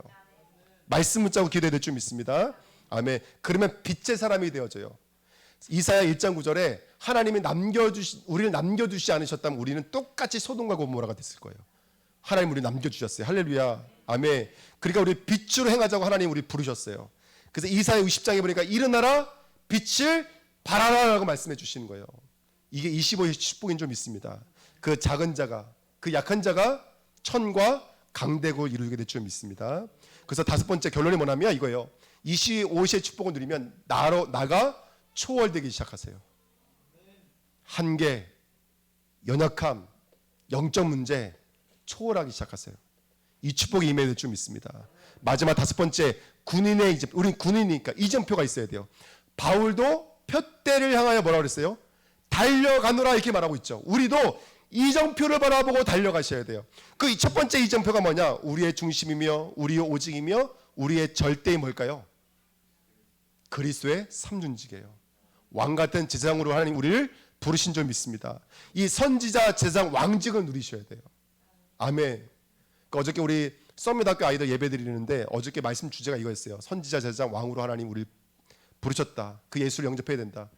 말씀 붙잡고 기도해야 될 줄 믿습니다. 아멘. 그러면 빛의 사람이 되어져요. 이사야 1장 9절에 하나님이 우리를 남겨두시지 않으셨다면 우리는 똑같이 소돔과 고모라가 됐을 거예요. 하나님 우리 남겨주셨어요. 할렐루야. 아멘. 그러니까 우리 빛으로 행하자고 하나님 우리 부르셨어요. 그래서 이사야 60장에 보니까 일어나라 빛을 발하라라고 말씀해 주시는 거예요. 이게 25의 축복인 줄 믿습니다. 그 작은 자가, 그 약한 자가 천과 강대국을 이루게 될 줄 믿습니다. 그래서 다섯 번째 결론이 뭐냐면 이거예요. 25의 축복을 누리면 나가 초월되기 시작하세요. 한계, 연약함, 영적 문제 초월하기 시작하세요. 이 축복이 임해야 될 줄 믿습니다. 마지막 다섯 번째, 군인의 이제 우린 군인이니까 이정표가 있어야 돼요. 바울도 표대를 향하여 뭐라고 그랬어요? 달려가노라 이렇게 말하고 있죠. 우리도 이정표를 바라보고 달려가셔야 돼요. 그 첫 번째 이정표가 뭐냐? 우리의 중심이며 우리의 오직이며 우리의 절대이 뭘까요? 그리스도의 삼중직이에요. 왕 같은 제사장으로 하나님 우리를 부르신 줄 믿습니다. 이 선지자, 제사장, 왕직을 누리셔야 돼요. 아멘. 그러니까 어저께 우리 썸밋학교 아이들 예배 드리는데 어저께 말씀 주제가 이거였어요. 선지자, 제사장, 왕으로 하나님 우리를 부르셨다. 그 예수를 영접해야 된다.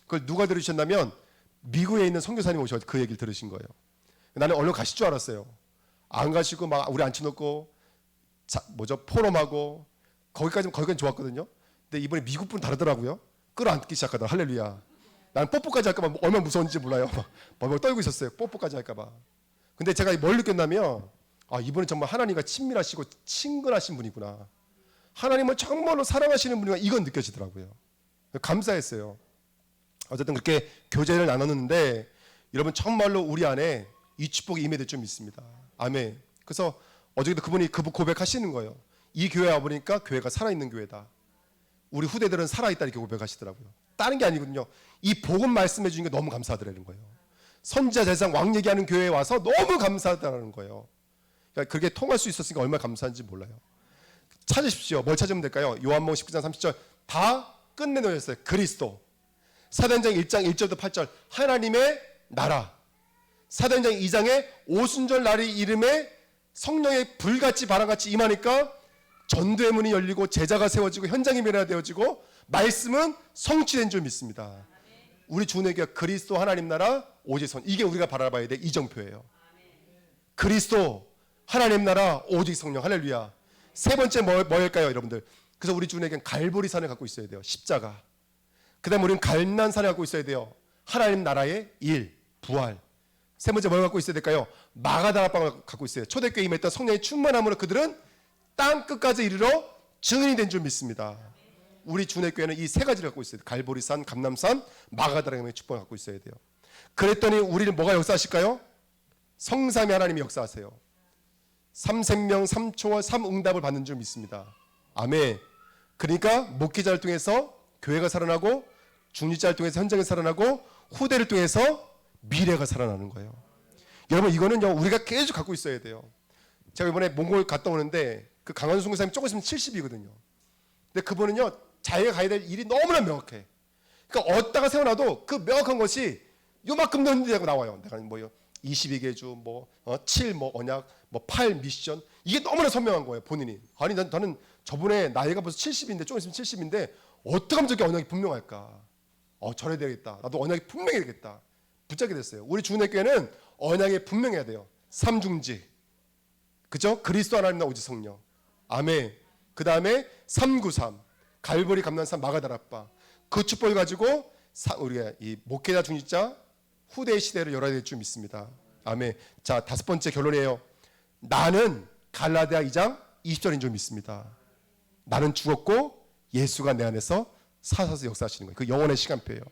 그걸 누가 들으셨냐면 미국에 있는 선교사님 오셔서 그 얘기를 들으신 거예요. 나는 얼른 가실 줄 알았어요. 안 가시고 막 우리 앉혀놓고 포럼하고 거기까지는 좋았거든요. 근데 이번에 미국 분 다르더라고요. 끌어안기 시작하더라. 할렐루야. 나는 뽀뽀까지 할까봐 얼마나 무서운지 몰라요. 막 떨고 있었어요. 뽀뽀까지 할까봐. 근데 제가 뭘 느꼈냐면 이번에 정말 하나님과 친밀하시고 친근하신 분이구나. 하나님을 정말로 사랑하시는 분이구나. 이건 느껴지더라고요. 감사했어요. 어쨌든 그렇게 교제를 나눴는데 여러분 정말로 우리 안에 이 축복이 임해야 될 줄 믿습니다. 아멘. 그래서 어저께도 그분이 고백하시는 거예요. 이 교회 와보니까 교회가 살아있는 교회다. 우리 후대들은 살아있다 이렇게 고백하시더라고요. 다른 게 아니거든요. 이 복음 말씀해 주신 게 너무 감사하더라는 거예요. 선지자, 제사장, 왕 얘기하는 교회에 와서 너무 감사하다는 거예요. 그러니까 그게 통할 수 있었으니까 얼마나 감사한지 몰라요. 찾으십시오. 뭘 찾으면 될까요? 요한복음 19장 30절 다 끝내놓으셨어요. 그리스도. 사도행전 1장 1절부터 8절 하나님의 나라. 사도행전 2장에 오순절 날이 이름에 성령의 불같이 바람같이 임하니까 전도의 문이 열리고 제자가 세워지고 현장이 변화되어지고 말씀은 성취된 줄 믿습니다. 우리 주님에게 그리스도 하나님 나라 오직 선 이게 우리가 바라봐야 될 이정표예요. 그리스도 하나님 나라 오직 성령 할렐루야. 세 번째 뭐일까요 여러분들? 그래서 우리 주님에게는 갈보리산을 갖고 있어야 돼요. 십자가. 그 다음에 우리는 갈난산을 갖고 있어야 돼요. 하나님 나라의 일, 부활. 세 번째 뭘 갖고 있어야 될까요? 마가다락방을 갖고 있어요. 초대교회에 임했던 성령의 충만함으로 그들은 땅 끝까지 이르러 증인이 된 줄 믿습니다. 우리 주내교회는 이 세 가지를 갖고 있어야 돼요. 갈보리산, 감남산, 마가다락방의 축복을 갖고 있어야 돼요. 그랬더니 우리는 뭐가 역사하실까요? 성삼위 하나님이 역사하세요. 삼생명, 삼초월, 삼응답을 받는 줄 믿습니다. 아멘. 그러니까 목회자를 통해서 교회가 살아나고 중직자를 통해서 현장이 살아나고 후대를 통해서 미래가 살아나는 거예요. 여러분 이거는요 우리가 계속 갖고 있어야 돼요. 제가 이번에 몽골 갔다 오는데 그 강원수 선교사님 조금 있으면 70이거든요. 근데 그분은요 자기가 가야 될 일이 너무나 명확해. 그러니까 얻다가 세워놔도 그 명확한 것이 요만큼 넣는다고 나와요. 내가 뭐요 22개주 뭐 7 뭐 언약 뭐 8 미션 이게 너무나 선명한 거예요. 본인이 아니 나는 저번에 나이가 벌써 70인데 좀 있으면 70인데 어떻게 하면 저게 언약이 분명할까? 저래야 되겠다. 나도 언약이 분명해야 되겠다. 붙잡게 됐어요. 우리 주은혜교회는 언약이 분명해야 돼요. 삼중지, 그죠? 그리스도 하나님과 오직 성령, 아멘. 그 다음에 393 갈보리 감난산 마가다라빠 그 축복을 가지고 우리가 이 목회자 중직자 후대 시대를 열어야 될 줄 믿습니다. 아멘. 자, 5번째 결론이에요. 나는 갈라디아 2장 20절인 줄 믿습니다. 나는 죽었고 예수가 내 안에서 사셔서 역사하시는 거예요. 그 영원의 시간표예요.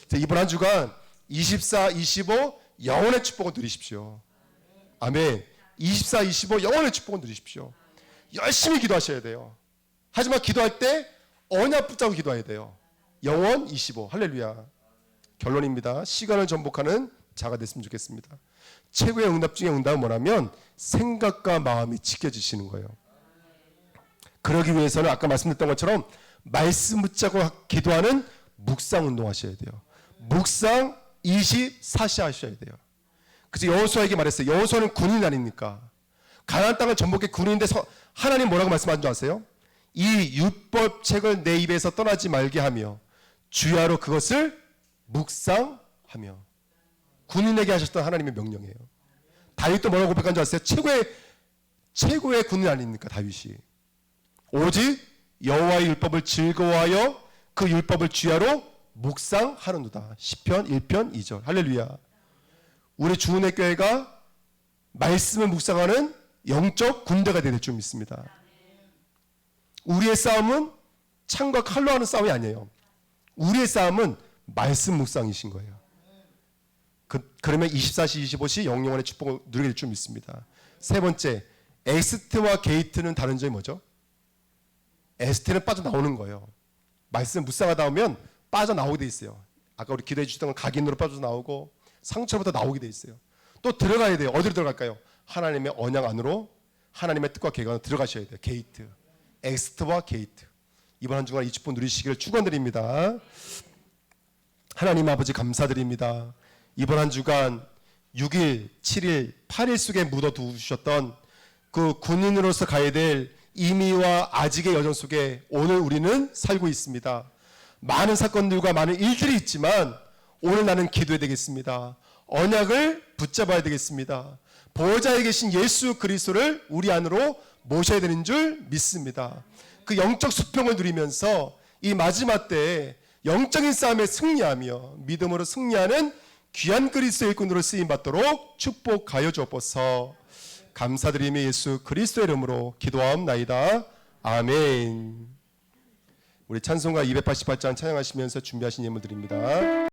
자, 이번 한 주간 24, 25 영원의 축복을 누리십시오. 아멘. 24, 25 영원의 축복을 누리십시오. 열심히 기도하셔야 돼요. 하지만 기도할 때 언약 붙잡고 기도해야 돼요. 영원 25 할렐루야. 결론입니다. 시간을 전복하는 자가 됐으면 좋겠습니다. 최고의 응답 중에 응답은 뭐냐면 생각과 마음이 지켜지시는 거예요. 그러기 위해서는 아까 말씀드렸던 것처럼 말씀 붙잡고 기도하는 묵상 운동하셔야 돼요. 묵상 24시 하셔야 돼요. 그래서 여호수아에게 말했어요. 여호수아는 군인 아닙니까? 가나안 땅을 전복해 군인인데 하나님 뭐라고 말씀하신 줄 아세요? 이 율법책을 내 입에서 떠나지 말게 하며 주야로 그것을 묵상하며. 군인에게 하셨던 하나님의 명령이에요. 다윗도 뭐라고 고백한 줄 아세요? 최고의 군인 아닙니까? 다윗이 오직 여호와의 율법을 즐거워하여 그 율법을 주야로 묵상하는도다. 시편 1편 2절 할렐루야. 우리 주은혜 교회가 말씀을 묵상하는 영적 군대가 될 줄 믿습니다. 우리의 싸움은 창과 칼로 하는 싸움이 아니에요. 우리의 싸움은 말씀 묵상이신 거예요. 그러면 24시 25시 영영원의 축복을 누리게 될 줄 믿습니다. 세 번째, 엑스트와 게이트는 다른 점이 뭐죠? 엑스트는 빠져나오는 거예요. 말씀 묵상하다 보면 빠져나오게 돼 있어요. 아까 우리 기도해 주셨던 건 각인으로 빠져나오고 상처부터 나오게 돼 있어요. 또 들어가야 돼요. 어디로 들어갈까요? 하나님의 언약 안으로 하나님의 뜻과 계획 들어가셔야 돼요. 게이트, 엑스트와 게이트. 이번 한 주간 이 축복 누리시기를 축원드립니다. 하나님 아버지 감사드립니다. 이번 한 주간 6일, 7일, 8일 속에 묻어두셨던 그 군인으로서 가야 될 임의와 아직의 여정 속에 오늘 우리는 살고 있습니다. 많은 사건들과 많은 일들이 있지만 오늘 나는 기도해야 되겠습니다. 언약을 붙잡아야 되겠습니다. 보호자에 계신 예수 그리스도를 우리 안으로 모셔야 되는 줄 믿습니다. 그 영적 수평을 누리면서 이 마지막 때에 영적인 싸움에 승리하며 믿음으로 승리하는 귀한 그리스도의 일꾼으로 쓰임받도록 축복하여 주옵소서. 감사드리며 예수 그리스도의 이름으로 기도하옵나이다. 아멘. 우리 찬송가 288장 찬양하시면서 준비하신 예물 드립니다.